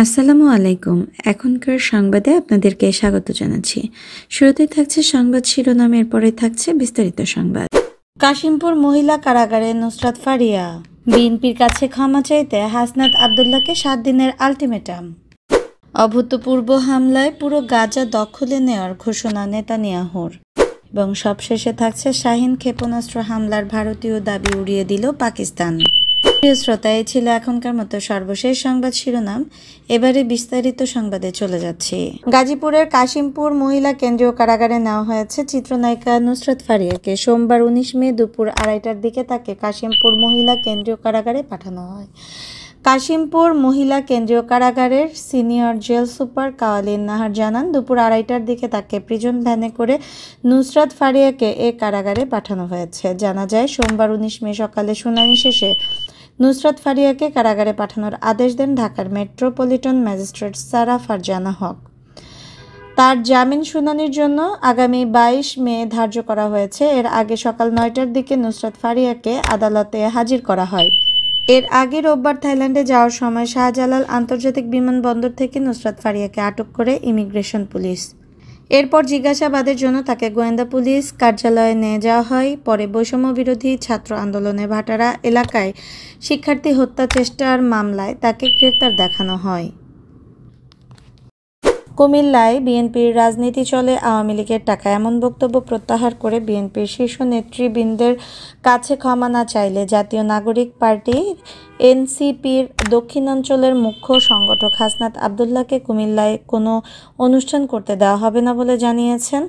আসসালামু আলাইকুম। এখনকার সংবাদে আপনাদেরকে স্বাগত জানাচ্ছি। শুরুতে থাকছে সংবাদ শিরোনামের পরে থাকছে বিস্তারিত সংবাদ। কাশিমপুর মহিলা কারাগারে নুসরাত ফারিয়া, বিএনপির কাছে ক্ষমা চাইতে হাসনাত আব্দুল্লাহকে 7 দিনের আলটিমেটাম। অভূতপূর্ব হামলায় পুরো গাজা দখলে নেওয়ার ঘোষণা নেতানিয়াহুর। এবং সবশেষে থাকছে শাহীন ক্ষেপণাস্ত্র হামলার ভারতীয় দাবি উড়িয়ে দিল পাকিস্তান। প্রিয় শ্রোতা, এই ছিল এখনকার মতো সর্বশেষ সংবাদ শিরোনাম। এবারে বিস্তারিত সংবাদে চলে যাচ্ছি। গাজীপুরের কাশিমপুর মহিলা কেন্দ্রীয় কারাগারে নেওয়া হয়েছে চিত্রনায়িকা নুসরাত ফারিয়াকে। সোমবার 19 মে দুপুর 2:30টার দিকে তাকে কাশিমপুর মহিলা কেন্দ্রীয় কারাগারে পাঠানো হয়। কাশিমপুর মহিলা কেন্দ্রীয় কারাগারের সিনিয়র জেল সুপার কাওয়ালিন নাহার জানান, দুপুর 2:30টার দিকে তাকে প্রিজন ভ্যানে করে নুসরাত ফারিয়াকে এ কারাগারে পাঠানো হয়েছে। জানা যায়, সোমবার 19 মে সকালে শুনানি শেষে নুসরাত ফারিয়াকে কারাগারে পাঠানোর আদেশ দেন ঢাকার মেট্রোপলিটন ম্যাজিস্ট্রেট সারা ফারজানা হক। তার জামিন শুনানির জন্য আগামী 22 মে ধার্য করা হয়েছে। এর আগে সকাল 9টার দিকে নুসরাত ফারিয়াকে আদালতে হাজির করা হয়। এর আগে রোববার থাইল্যান্ডে যাওয়ার সময় শাহজালাল আন্তর্জাতিক বিমানবন্দর থেকে নুসরাত ফারিয়াকে আটক করে ইমিগ্রেশন পুলিশ। এরপর জিজ্ঞাসাবাদের জন্য তাকে গোয়েন্দা পুলিশ কার্যালয়ে নিয়ে যাওয়া হয়। পরে বৈষম্য বিরোধী ছাত্র আন্দোলনে ভাটারা এলাকায় শিক্ষার্থী হত্যা চেষ্টার মামলায় তাকে গ্রেফতার দেখানো হয়। কুমিল্লায় বিএনপির রাজনীতি চলে আওয়ামী লীগের টাকা, এমন বক্তব্য প্রত্যাহার করে বিএনপির শীর্ষ নেতৃবৃন্দের কাছে ক্ষমা না চাইলে জাতীয় নাগরিক পার্টি এনসিপির দক্ষিণাঞ্চলের মুখ্য সংগঠক হাসনাত আব্দুল্লাহকে কুমিল্লায় কোনো অনুষ্ঠান করতে দেওয়া হবে না বলে জানিয়েছেন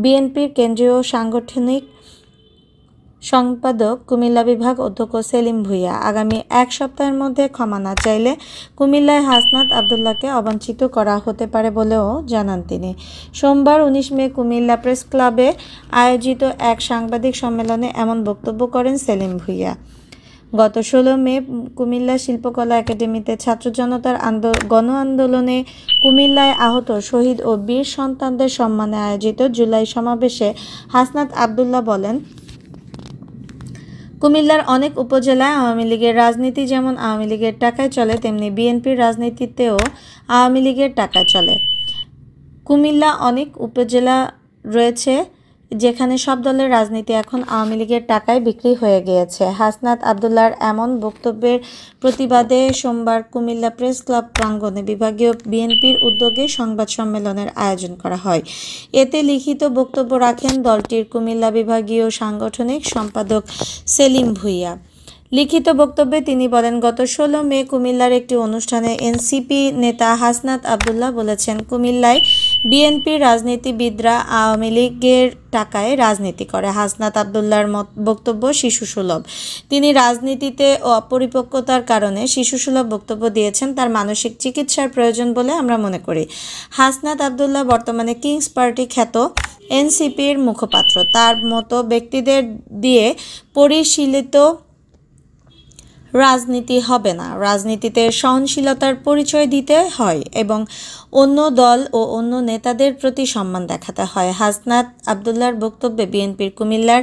বিএনপির কেন্দ্রীয় সাংগঠনিক সম্পাদক কুমিল্লা বিভাগ অধ্যক্ষ সেলিম ভুঁইয়া। আগামী 1 সপ্তাহের মধ্যে ক্ষমা না চাইলে কুমিল্লায় হাসনাত আব্দুল্লাহকে অবাঞ্ছিত করা হতে পারে বলেও জানান তিনি। সোমবার 19 মে কুমিল্লা প্রেস ক্লাবে আয়োজিত এক সাংবাদিক সম্মেলনে এমন বক্তব্য করেন সেলিম ভুঁইয়া। গত 16 মে কুমিল্লা শিল্পকলা একাডেমিতে ছাত্র জনতার গণ আন্দোলনে কুমিল্লায় আহত শহীদ ও বীর সন্তানদের সম্মানে আয়োজিত জুলাই সমাবেশে হাসনাত আব্দুল্লাহ বলেন, কুমিল্লার অনেক উপজেলায় আওয়ামী লীগের রাজনীতি যেমন আওয়ামী লীগের টাকায় চলে, তেমনি বিএনপির রাজনীতিতেও আওয়ামী লীগের টাকায় চলে। কুমিল্লা অনেক উপজেলা রয়েছে যেখানে সব দলের রাজনীতি এখন আওয়ামী লীগের টাকায় বিক্রি হয়ে গিয়েছে। হাসনাত আব্দুল্লাহর এমন বক্তব্যের প্রতিবাদে সোমবার কুমিল্লা প্রেস ক্লাব প্রাঙ্গণে বিভাগীয় বিএনপির উদ্যোগে সংবাদ সম্মেলনের আয়োজন করা হয়। এতে লিখিত বক্তব্য রাখেন দলটির কুমিল্লা বিভাগীয় সাংগঠনিক সম্পাদক সেলিম ভুঁইয়া। লিখিত বক্তব্যে তিনি বলেন, গত 16 মে কুমিল্লার একটি অনুষ্ঠানে এনসিপি নেতা হাসনাত আব্দুল্লাহ বলেছেন, কুমিল্লায় বিএনপির রাজনীতিবিদরা আওয়ামী লীগের টাকায় রাজনীতি করে। হাসনাত আব্দুল্লাহর বক্তব্য শিশুসুলভ। তিনি রাজনীতিতে অপরিপক্কতার কারণে শিশুসুলভ বক্তব্য দিয়েছেন। তার মানসিক চিকিৎসার প্রয়োজন বলে আমরা মনে করি। হাসনাত আব্দুল্লাহ বর্তমানে কিংস পার্টি খ্যাত এনসিপির মুখপাত্র। তার মতো ব্যক্তিদের দিয়ে পরিশীলিত রাজনীতি হবে না। রাজনীতিতে সহনশীলতার পরিচয় দিতে হয় এবং অন্য দল ও অন্য নেতাদের প্রতি সম্মান দেখাতে হয়। হাসনাত আব্দুল্লাহর বক্তব্যে বিএনপির কুমিল্লার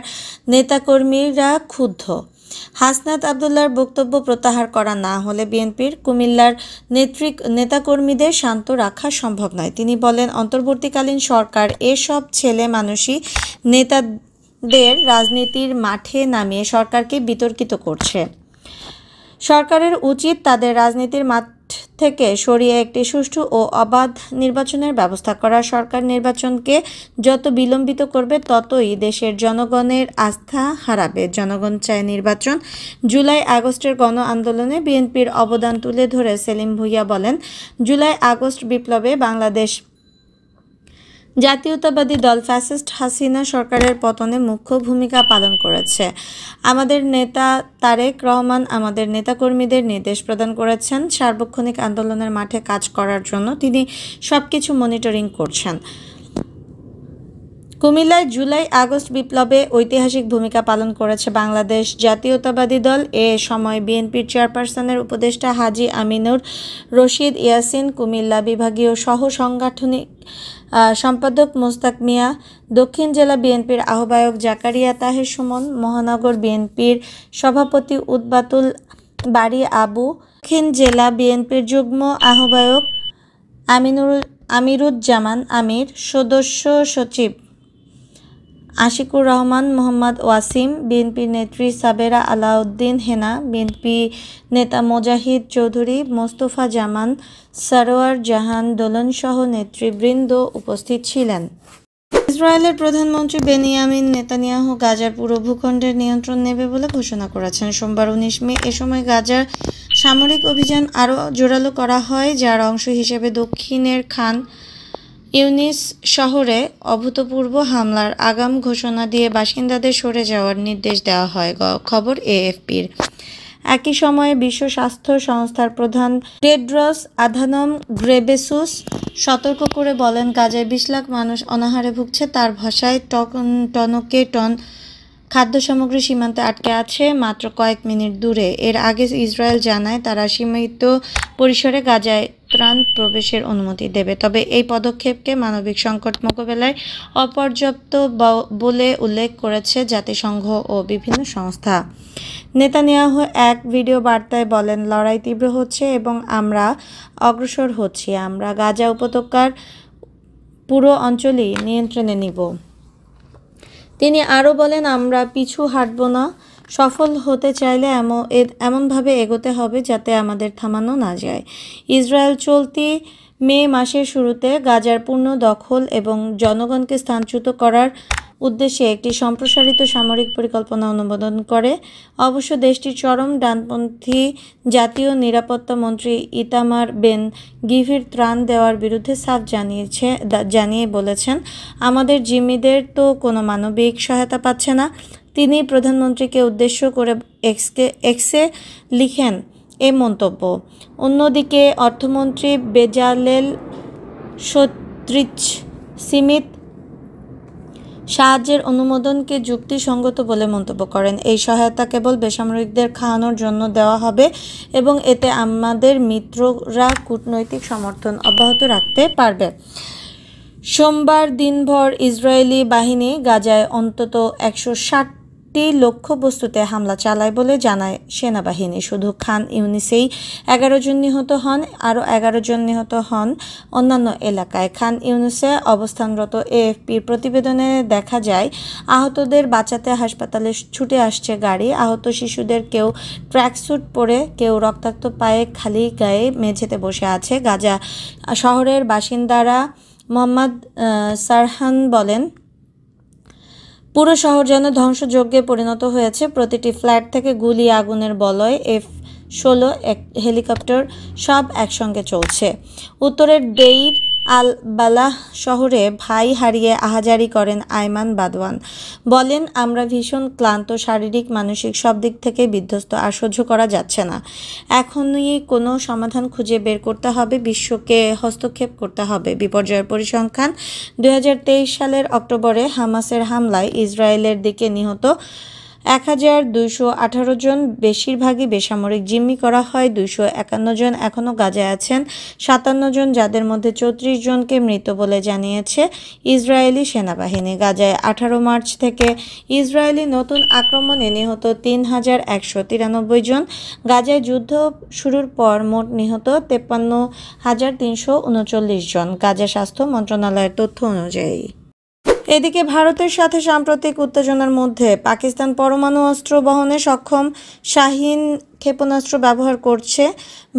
নেতাকর্মীরা ক্ষুব্ধ। হাসনাত আব্দুল্লাহর বক্তব্য প্রত্যাহার করা না হলে বিএনপির কুমিল্লার নেতাকর্মীদের শান্ত রাখা সম্ভব নয়। তিনি বলেন, অন্তর্বর্তীকালীন সরকার এসব ছেলে মানুষই নেতাদের রাজনীতির মাঠে নামিয়ে সরকারকে বিতর্কিত করছে। সরকারের উচিত তাদের রাজনীতির মাঠ থেকে সরিয়ে একটি সুষ্ঠু ও অবাধ নির্বাচনের ব্যবস্থা করা। সরকার নির্বাচনকে যত বিলম্বিত করবে ততই দেশের জনগণের আস্থা হারাবে। জনগণ চায় নির্বাচন। জুলাই আগস্টের গণ আন্দোলনে বিএনপির অবদান তুলে ধরে সেলিম ভুঁইয়া বলেন, জুলাই আগস্ট বিপ্লবে বাংলাদেশ জাতীয়তাবাদী দল ফ্যাসিস্ট হাসিনা সরকারের পতনে মুখ্য ভূমিকা পালন করেছে। আমাদের নেতা তারেক রহমান আমাদের নেতাকর্মীদের নির্দেশ প্রদান করেছেন সার্বক্ষণিক আন্দোলনের মাঠে কাজ করার জন্য। তিনি সবকিছু মনিটরিং করছেন। কুমিল্লায় জুলাই আগস্ট বিপ্লবে ঐতিহাসিক ভূমিকা পালন করেছে বাংলাদেশ জাতীয়তাবাদী দল। এ সময় বিএনপির চেয়ারপারসনের উপদেষ্টা হাজী আমিনুর রশিদ ইয়াসিন, কুমিল্লা বিভাগীয় সহ সাংগঠনিক সম্পাদক মোস্তাক মিয়া, দক্ষিণ জেলা বিএনপির আহ্বায়ক জাকারিয়া তাহের সুমন, মহানগর বিএনপির সভাপতি উদ্বাতুল বারী আবু, দক্ষিণ জেলা বিএনপির যুগ্ম আহ্বায়ক আমিরুজ্জামান আমির, সদস্য সচিব আশিকুর রহমান মোহাম্মদ ওয়াসিম, বিএনপি নেত্রী সাবেরা আলাউদ্দিন হেনা, বিএনপি নেতা মোজাহিদ চৌধুরী, মোস্তফা জামান, সরোয়ার জাহান দোলনসহ নেতৃবৃন্দ উপস্থিত ছিলেন। ইসরায়েলের প্রধানমন্ত্রী বেনিয়ামিন নেতানিয়াহু গাজার পুরো ভূখণ্ডের নিয়ন্ত্রণ নেবে বলে ঘোষণা করেছেন সোমবার 19 মে। এ সময় গাজার সামরিক অভিযান আরও জোরালো করা হয়, যার অংশ হিসেবে দক্ষিণের খান ইউনিস শহরে অভূতপূর্ব হামলার আগাম ঘোষণা দিয়ে বাসিন্দাদের সরে যাওয়ার নির্দেশ দেওয়া হয়, খবর এএফপির। একই সময়ে বিশ্ব স্বাস্থ্য সংস্থার প্রধান টেড্রস আধানম গ্রেবেসুস সতর্ক করে বলেন, গাজায় 20 লাখ মানুষ অনাহারে ভুগছে। তার ভাষায়, টনকে টন খাদ্য সামগ্রী সীমান্তে আটকে আছে, মাত্র কয়েক মিনিট দূরে। এর আগে ইসরায়েল জানায় তারা সীমিত পরিসরে গাজায় ত্রাণ প্রবেশের অনুমতি দেবে, তবে এই পদক্ষেপকে মানবিক সংকট মোকাবেলায় অপর্যাপ্ত বলে উল্লেখ করেছে জাতিসংঘ ও বিভিন্ন সংস্থা। নেতানিয়াহু এক ভিডিও বার্তায় বলেন, লড়াই তীব্র হচ্ছে এবং আমরা অগ্রসর হচ্ছি। আমরা গাজা উপত্যকার পুরো অঞ্চলই নিয়ন্ত্রণে নিব। তিনি আরও বলেন, আমরা পিছু হাঁটব না। সফল হতে চাইলে এমনভাবে এগোতে হবে যাতে আমাদের থামানো না যায়। ইসরায়েল চলতি মে মাসের শুরুতে গাজার পূর্ণ দখল এবং জনগণকে স্থানচ্যুত করার উদ্দেশ্যে একটি সম্প্রসারিত সামরিক পরিকল্পনা অনুমোদন করে। অবশ্য দেশটির চরম ডানপন্থী জাতীয় নিরাপত্তা মন্ত্রী ইতামার বেন গিভির ত্রাণ দেওয়ার বিরুদ্ধে সাফ জানিয়ে বলেছেন, আমাদের জিম্মিদের তো কোনো মানবিক সহায়তা পাচ্ছে না। তিনি প্রধানমন্ত্রীকে উদ্দেশ্য করে এক্সে লিখেন এ মন্তব্য। অন্যদিকে অর্থমন্ত্রী বেজালেল স্মিথ সাহায্যের অনুমোদনকে যুক্তিসঙ্গত বলে মন্তব্য করেন। এই সহায়তা কেবল বেসামরিকদের খাওয়ানোর জন্য দেওয়া হবে এবং এতে আমাদের মিত্ররা কূটনৈতিক সমর্থন অব্যাহত রাখতে পারবে। সোমবার দিনভর ইসরায়েলি বাহিনী গাজায় অন্তত 160টি লক্ষ্যবস্তুতে হামলা চালায় বলে জানায় সেনাবাহিনী। শুধু খান ইউনিসেই 11 জন নিহত হন, আরও 11 জন নিহত হন অন্যান্য এলাকায়। খান ইউনিসে অবস্থানরত এএফপির প্রতিবেদনে দেখা যায়, আহতদের বাঁচাতে হাসপাতালে ছুটে আসছে গাড়ি। আহত শিশুদের কেউ ট্র্যাকস্যুট পরে, কেউ রক্তাক্ত পায়ে খালি গায়ে মেঝেতে বসে আছে। গাজা শহরের বাসিন্দারা মোহাম্মদ সারহান বলেন, পুরো শহর যেন ধ্বংসযজ্ঞে পরিণত হয়েছে। প্রতিটি ফ্ল্যাট থেকে গুলি, আগুনের বলয়, F-16 হেলিকপ্টার সব একসঙ্গে চলছে। উত্তরের দেইর আল বালাহ শহরে ভাই হারিয়ে আহাজারি করেন আয়মান বাদওয়ান। বলেন, আমরা ভীষণ ক্লান্ত, শারীরিক মানসিক সব দিক থেকে বিধ্বস্ত, আর সহ্য করা যাচ্ছে না। এখনই কোনো সমাধান খুঁজে বের করতে হবে, বিশ্বকে হস্তক্ষেপ করতে হবে। বিপর্যয়ের পরিসংখ্যান, 2023 সালের অক্টোবরে হামাসের হামলায় ইসরায়েলের দিকে নিহত 1218 জন, বেশিরভাগই বেসামরিক। জিম্মি করা হয় 251 জন, এখনও গাজায় আছেন 57 জন, যাদের মধ্যে 34 জনকে মৃত বলে জানিয়েছে ইসরায়েলি সেনাবাহিনী। গাজায় 18 মার্চ থেকে ইসরায়েলি নতুন আক্রমণে নিহত 3193 জন। গাজায় যুদ্ধ শুরুর পর মোট নিহত 53,339 জন, গাজা স্বাস্থ্য মন্ত্রণালয়ের তথ্য অনুযায়ী। এদিকে ভারতের সাথে সাম্প্রতিক উত্তেজনার মধ্যে পাকিস্তান পরমাণু অস্ত্র বহনে সক্ষম শাহীন ক্ষেপণাস্ত্র ব্যবহার করছে।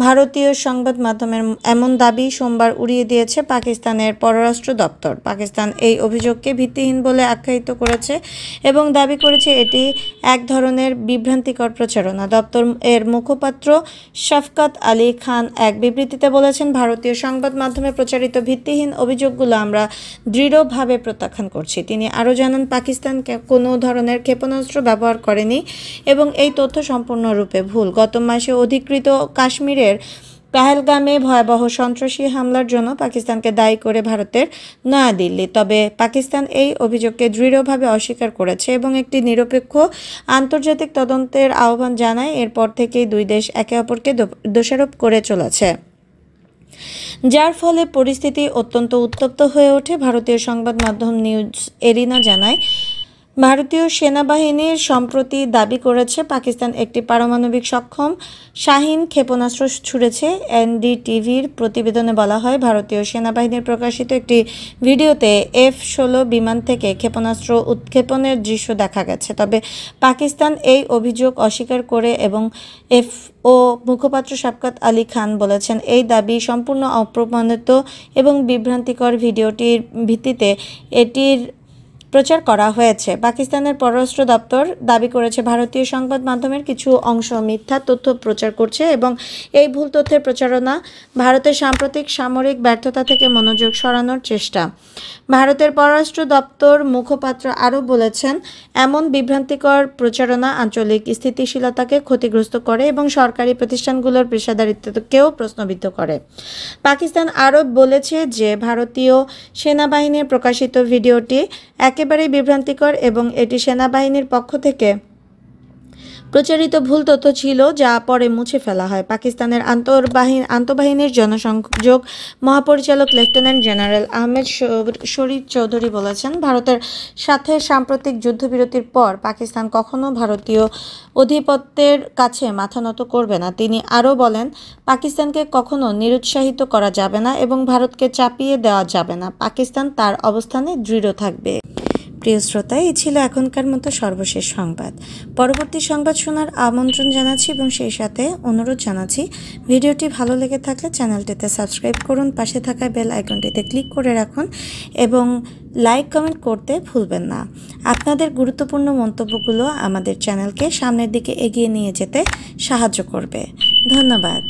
ভারতীয় সংবাদ মাধ্যমের এমন দাবি সোমবার উড়িয়ে দিয়েছে পাকিস্তানের পররাষ্ট্র দপ্তর। পাকিস্তান এই অভিযোগকে ভিত্তিহীন বলে আখ্যায়িত করেছে এবং দাবি করেছে এটি এক ধরনের বিভ্রান্তিকর প্রচারণা। দপ্তর এর মুখপাত্র শফকত আলী খান এক বিবৃতিতে বলেছেন, ভারতীয় সংবাদ মাধ্যমে প্রচারিত ভিত্তিহীন অভিযোগগুলো আমরা দৃঢ়ভাবে প্রত্যাখ্যান করছি। তিনি আরও জানান, পাকিস্তান কোনো ধরনের ক্ষেপণাস্ত্র ব্যবহার করেনি এবং এই তথ্য সম্পূর্ণরূপে ভুল। গত মাসে অধিকৃত কাশ্মীরের পেহেলগামে ভয়াবহ সন্ত্রাসী হামলার জন্য পাকিস্তানকে দায়ী করে ভারতের নয়াদিল্লি। তবে পাকিস্তান এই অভিযোগকে দৃঢ়ভাবে অস্বীকার করেছে এবং একটি নিরপেক্ষ আন্তর্জাতিক তদন্তের আহ্বান জানায়। এরপর থেকেই দুই দেশ একে অপরকে দোষারোপ করে চলেছে, যার ফলে পরিস্থিতি অত্যন্ত উত্তপ্ত হয়ে ওঠে। ভারতীয় সংবাদ মাধ্যম নিউজ এরিনা জানায়, ভারতীয় সেনাবাহিনীর সম্প্রতি দাবি করেছে পাকিস্তান একটি পারমাণবিক সক্ষম শাহীন ক্ষেপণাস্ত্র ছুড়েছে। এনডিটিভির প্রতিবেদনে বলা হয়, ভারতীয় সেনাবাহিনীর প্রকাশিত একটি ভিডিওতে F-16 বিমান থেকে ক্ষেপণাস্ত্র উৎক্ষেপণের দৃশ্য দেখা গেছে। তবে পাকিস্তান এই অভিযোগ অস্বীকার করে এবং এফও মুখপাত্র শাফকাত আলী খান বলেছেন, এই দাবি সম্পূর্ণ অপ্রমাণিত এবং বিভ্রান্তিকর। ভিডিওটির ভিত্তিতে এটির প্রচার করা হয়েছে। পাকিস্তানের পররাষ্ট্র দপ্তর দাবি করেছে ভারতীয় সংবাদ মাধ্যমের কিছু অংশ মিথ্যা তথ্য প্রচার করছে এবং এই ভুল তথ্যের প্রচারণা ভারতের সাম্প্রতিক সামরিক ব্যর্থতা থেকে মনোযোগ সরানোর চেষ্টা। ভারতের পররাষ্ট্র দপ্তর মুখপাত্র আরও বলেছেন, এমন বিভ্রান্তিকর প্রচারণা আঞ্চলিক স্থিতিশীলতাকে ক্ষতিগ্রস্ত করে এবং সরকারি প্রতিষ্ঠানগুলোর পেশাদারিত্বকেও প্রশ্নবিদ্ধ করে। পাকিস্তান আরও বলেছে যে ভারতীয় সেনাবাহিনীর প্রকাশিত ভিডিওটি একেবারেই বিভ্রান্তিকর এবং এটি সেনাবাহিনীর পক্ষ থেকে প্রচারিত ভুল তথ্য ছিল, যা পরে মুছে ফেলা হয়। পাকিস্তানের আন্তঃবাহিনীর জনসংযোগ মহাপরিচালক লেফটেন্যান্ট জেনারেল আহমেদ শরীফ চৌধুরী বলেছেন, ভারতের সাথে সাম্প্রতিক যুদ্ধবিরতির পর পাকিস্তান কখনো ভারতীয় আধিপত্যের কাছে মাথা নত করবে না। তিনি আরও বলেন, পাকিস্তানকে কখনো নিরুৎসাহিত করা যাবে না এবং ভারতকে চাপিয়ে দেওয়া যাবে না। পাকিস্তান তার অবস্থানে দৃঢ় থাকবে। প্রিয় শ্রোতা, এই ছিল এখনকার মতো সর্বশেষ সংবাদ। পরবর্তী সংবাদ শোনার আমন্ত্রণ জানাচ্ছি এবং সেই সাথে অনুরোধ জানাচ্ছি, ভিডিওটি ভালো লেগে থাকলে চ্যানেলটিতে সাবস্ক্রাইব করুন, পাশে থাকা বেল আইকনটিতে ক্লিক করে রাখুন এবং লাইক কমেন্ট করতে ভুলবেন না। আপনাদের গুরুত্বপূর্ণ মন্তব্যগুলো আমাদের চ্যানেলকে সামনের দিকে এগিয়ে নিয়ে যেতে সাহায্য করবে। ধন্যবাদ।